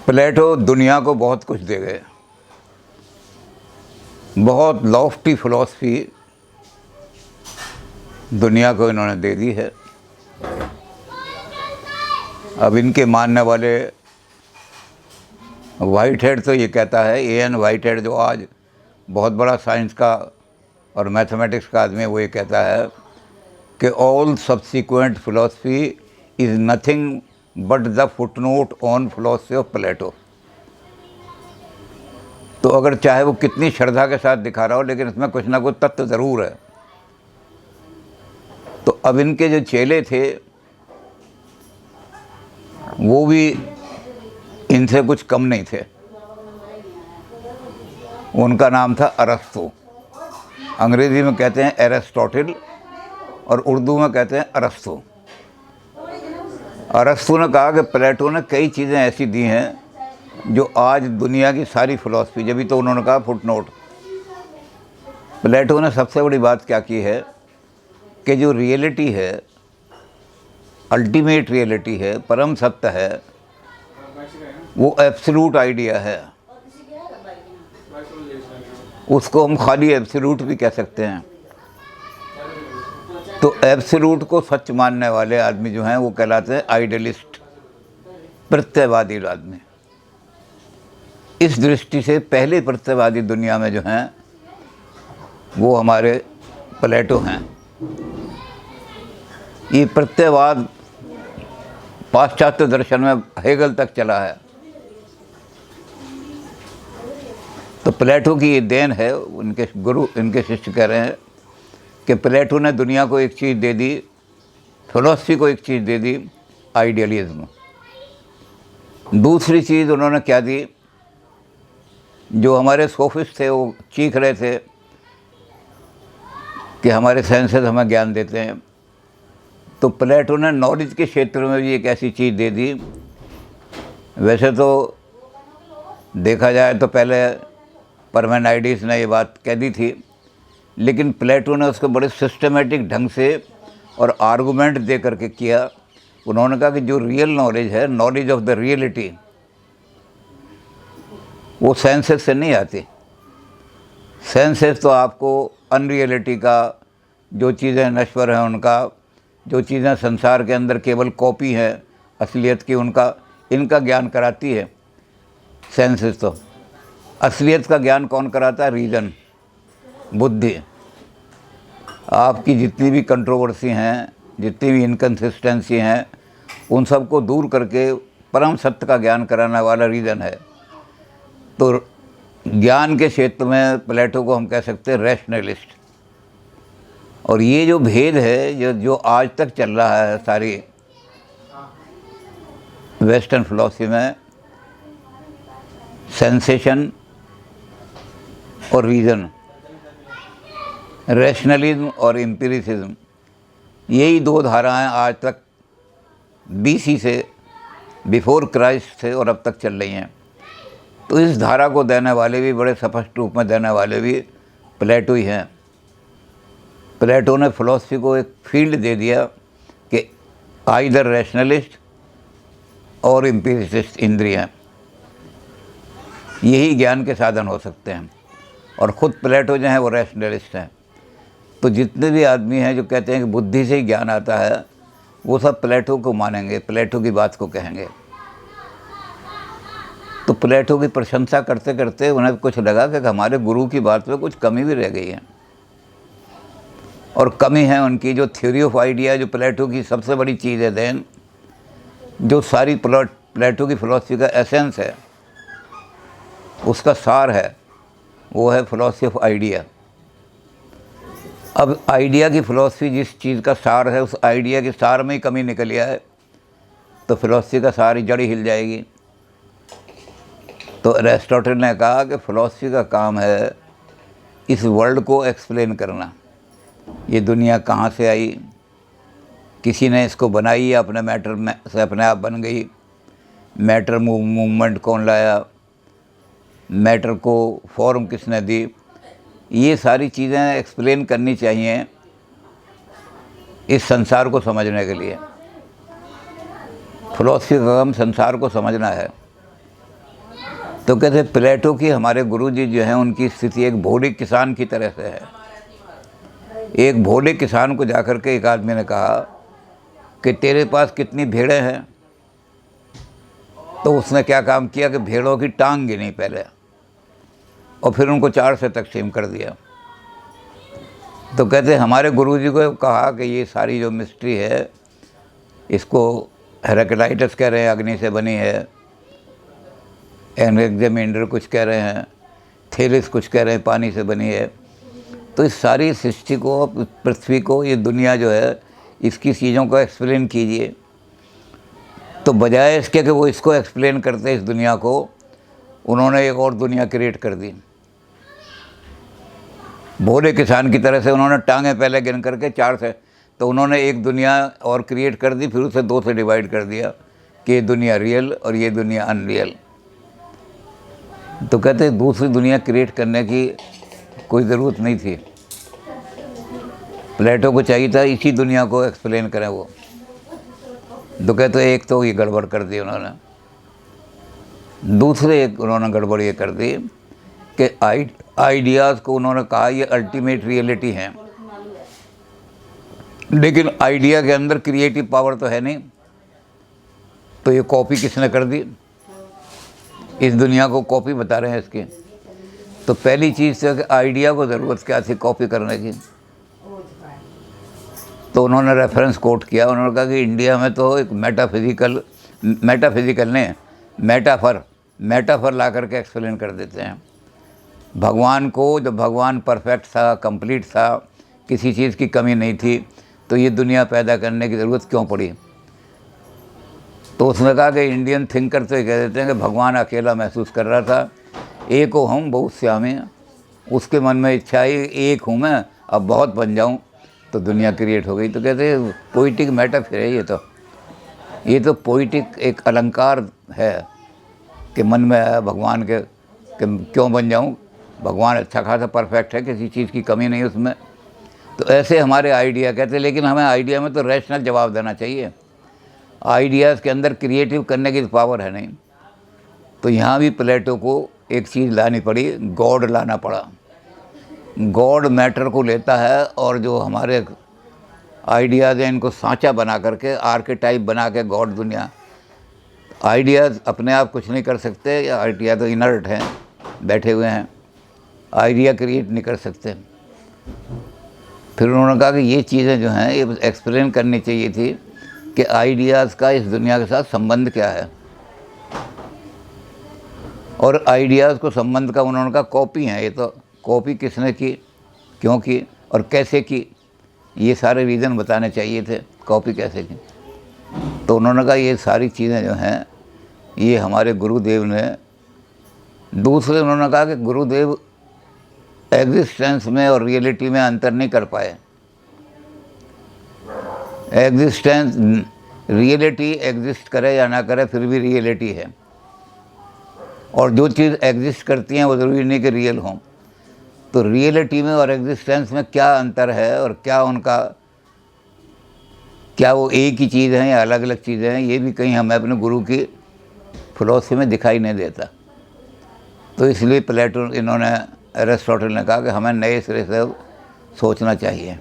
प्लेटो दुनिया को बहुत कुछ दे गए, बहुत लॉफ्टी फिलॉसफी दुनिया को इन्होंने दे दी है। अब इनके मानने वाले वाइट हेड तो ये कहता है, ए.एन. वाइट हेड जो आज बहुत बड़ा साइंस का और मैथमेटिक्स का आदमी है, वो ये कहता है कि all subsequent philosophy is nothing but the footnote on philosophy of Plato. तो अगर चाहे वो कितनी श्रद्धा के साथ दिखा रहा हो, लेकिन इसमें कुछ ना कुछ तत्व ज़रूर है। तो अब इनके जो चेले थे वो भी इनसे कुछ कम नहीं थे। उनका नाम था अरस्तु। अंग्रेज़ी में कहते हैं एरिस्टोटल और उर्दू में कहते हैं अरस्तु। अरस्तु ने कहा कि प्लेटो ने कई चीज़ें ऐसी दी हैं जो आज दुनिया की सारी फिलॉसफी, जब भी तो उन्होंने कहा फुटनोट। प्लेटो ने सबसे बड़ी बात क्या की है कि जो रियलिटी है, अल्टीमेट रियलिटी है, परम सत्य है, वो एब्सोल्यूट आइडिया है। उसको हम खाली एब्सोल्यूट भी कह सकते हैं। तो एब्सोल्यूट को सच मानने वाले आदमी जो हैं वो कहलाते हैं आइडियलिस्ट, प्रत्ययवादी आदमी। इस दृष्टि से पहले प्रत्ययवादी दुनिया में जो हैं वो हमारे प्लेटो हैं। ये प्रत्ययवाद पाश्चात्य दर्शन में हेगल तक चला है। तो प्लेटो की ये देन है। उनके गुरु, इनके शिष्य कह रहे हैं कि प्लेटो ने दुनिया को एक चीज़ दे दी, फिलॉसफी को एक चीज़ दे दी, आइडियलिज्म। दूसरी चीज़ उन्होंने क्या दी, जो हमारे सोफिस्ट थे वो चीख रहे थे कि हमारे सेंसेस हमें ज्ञान देते हैं, तो प्लेटो ने नॉलेज के क्षेत्र में भी एक ऐसी चीज़ दे दी। वैसे तो देखा जाए तो पहले परमेनाइडिस ने ये बात कह दी थी, लेकिन प्लेटो ने उसको बड़े सिस्टमेटिक ढंग से और आर्गूमेंट दे करके किया। उन्होंने कहा कि जो रियल नॉलेज है, नॉलेज ऑफ द रियलिटी, वो सेंसेस से नहीं आती। सेंसेस तो आपको अनरियलिटी का, जो चीज़ें नश्वर हैं उनका, जो चीज़ें संसार के अंदर केवल कॉपी हैं असलियत की, इनका ज्ञान कराती है सेंसेस। तो असलियत का ज्ञान कौन कराता है? रीज़न, बुद्धि। आपकी जितनी भी कंट्रोवर्सी हैं, जितनी भी इनकन्सिस्टेंसी हैं, उन सब को दूर करके परम सत्य का ज्ञान कराने वाला रीज़न है। तो ज्ञान के क्षेत्र में प्लेटो को हम कह सकते हैं रैशनलिस्ट। और ये जो भेद है जो आज तक चल रहा है सारी वेस्टर्न फिलॉसफी में, सेंसेशन और रीज़न, रैशनलिज्म और एम्पिरिसिज्म, यही दो धाराएं आज तक BC से, बिफोर क्राइस्ट से और अब तक चल रही हैं। तो इस धारा को देने वाले भी, बड़े स्पष्ट रूप में देने वाले भी प्लेटो ही हैं। प्लेटो ने फिलॉसफी को एक फील्ड दे दिया कि आइदर रैशनलिस्ट और एम्पिरिसिस्ट इंद्रियां, यही ज्ञान के साधन हो सकते हैं। और ख़ुद प्लेटो जो हैं वो रैशनलिस्ट हैं। तो जितने भी आदमी हैं जो कहते हैं कि बुद्धि से ही ज्ञान आता है, वो सब प्लेटो को मानेंगे, प्लेटो की बात को कहेंगे। तो प्लेटो की प्रशंसा करते करते उन्हें कुछ लगा कि हमारे गुरु की बात में कुछ कमी भी रह गई है। और कमी है उनकी जो थ्योरी ऑफ आइडिया, जो प्लेटो की सबसे बड़ी चीज़ है, देन जो सारी प्लेटो की फिलॉसफी का एसेंस है, उसका सार है, वो है फिलॉसफी ऑफ आइडिया। अब आइडिया की फिलॉसफी जिस चीज़ का सार है, उस आइडिया के सार में ही कमी निकल आए तो फिलॉसफी का सारी जड़ हिल जाएगी। तो अरिस्टोटल ने कहा कि फिलॉसफी का काम है इस वर्ल्ड को एक्सप्लेन करना। ये दुनिया कहाँ से आई, किसी ने इसको बनाई या अपने मैटर में से अपने आप बन गई, मैटर मूवमेंट कौन लाया, मैटर को फॉर्म किसने दी, ये सारी चीज़ें एक्सप्लेन करनी चाहिए इस संसार को समझने के लिए। फिलॉसफी का काम संसार को समझना है। तो कहते प्लेटो की हमारे गुरुजी जो हैं उनकी स्थिति एक भोले किसान की तरह से है। एक भोले किसान को जाकर के एक आदमी ने कहा कि तेरे पास कितनी भेड़ें हैं? तो उसने क्या काम किया कि भेड़ों की टांग गिनी पहले और फिर उनको 4 से तकसीम कर दिया। तो कहते हमारे गुरुजी को कहा कि ये सारी जो मिस्ट्री है इसको हेराक्लाइटस कह रहे हैं अग्नि से बनी है, एनेक्जेमेंडर कुछ कह रहे हैं, थेलिस कुछ कह रहे हैं पानी से बनी है। तो इस सारी सृष्टि को, पृथ्वी को, ये दुनिया जो है इसकी चीज़ों को एक्सप्लेन कीजिए। तो बजाय इसके कि वो इसको एक्सप्लेन करते इस दुनिया को, उन्होंने एक और दुनिया क्रिएट कर दी। भोले किसान की तरह से उन्होंने टांगें पहले गिन करके 4 से, तो उन्होंने एक दुनिया और क्रिएट कर दी, फिर उसे 2 से डिवाइड कर दिया कि ये दुनिया रियल और ये दुनिया अनरियल। तो कहते दूसरी दुनिया क्रिएट करने की कोई ज़रूरत नहीं थी, प्लेटो को चाहिए था इसी दुनिया को एक्सप्लेन करें वो। तो कहते एक तो ये गड़बड़ कर दी उन्होंने, दूसरे एक उन्होंने गड़बड़ ये कर दी कि आइडियाज़ को उन्होंने कहा ये अल्टीमेट रियलिटी हैं, लेकिन आइडिया के अंदर क्रिएटिव पावर तो है नहीं। तो ये कॉपी किसने कर दी? इस दुनिया को कॉपी बता रहे हैं इसकी। तो पहली चीज़ तो कि आइडिया को ज़रूरत क्या थी कॉपी करने की? तो उन्होंने रेफरेंस कोट किया, उन्होंने कहा कि इंडिया में तो एक मेटाफिज़िकल ने मेटाफर ला करके एक्सप्लेन कर देते हैं भगवान को। जब भगवान परफेक्ट था, कंप्लीट था, किसी चीज़ की कमी नहीं थी, तो ये दुनिया पैदा करने की ज़रूरत क्यों पड़ी? तो उसने कहा कि इंडियन थिंकर तो ये कह देते हैं कि भगवान अकेला महसूस कर रहा था, एक हो हम बहुत श्यामे, उसके मन में इच्छा आई एक हूँ मैं, अब बहुत बन जाऊँ, तो दुनिया क्रिएट हो गई। तो कहते हैं पोइटिक मेटाफर है ये तो पोइटिक एक अलंकार है कि मन में आया भगवान के कि क्यों बन जाऊँ, भगवान अच्छा खासा परफेक्ट है, किसी चीज़ की कमी नहीं उसमें। तो ऐसे हमारे आइडिया कहते हैं, लेकिन हमें आइडिया में तो रैशनल जवाब देना चाहिए, आइडियाज़ के अंदर क्रिएटिव करने की पावर है नहीं। तो यहाँ भी प्लेटो को एक चीज़ लानी पड़ी, गॉड लाना पड़ा। गॉड मैटर को लेता है और जो हमारे आइडियाज़ हैं इनको सांचा बना करके, आर्केटाइप बना के गॉड दुनिया। आइडियाज़ अपने आप कुछ नहीं कर सकते, या आइडिया तो इनर्ट हैं, बैठे हुए हैं, आइडिया क्रिएट नहीं कर सकते। फिर उन्होंने कहा कि ये चीज़ें जो हैं ये एक्सप्लेन करनी चाहिए थी कि आइडियाज़ का इस दुनिया के साथ संबंध क्या है, और आइडियाज़ को संबंध का उन्होंने कहा कॉपी हैं। ये तो कॉपी किसने की, क्यों की और कैसे की, ये सारे रीज़न बताने चाहिए थे कॉपी कैसे की। तो उन्होंने कहा ये सारी चीज़ें जो हैं ये हमारे गुरुदेव ने। दूसरे उन्होंने कहा कि गुरुदेव एग्जिस्टेंस में और रियलिटी में अंतर नहीं कर पाए। एग्जिस्टेंस, रियलिटी एग्जिस्ट करे या ना करे फिर भी रियलिटी है, और जो चीज़ एग्जिस्ट करती हैं वो ज़रूरी नहीं कि रियल हों। तो रियलिटी में और एग्जिस्टेंस में क्या अंतर है, और क्या वो एक ही चीज़ हैं या अलग अलग चीज़ें हैं, ये भी कहीं हमें अपने गुरु की फिलॉसफी में दिखाई नहीं देता। तो इसलिए प्लेटो, इन्होंने, एरिस्टोटल ने कहा कि हमें नए सिरे से सोचना चाहिए।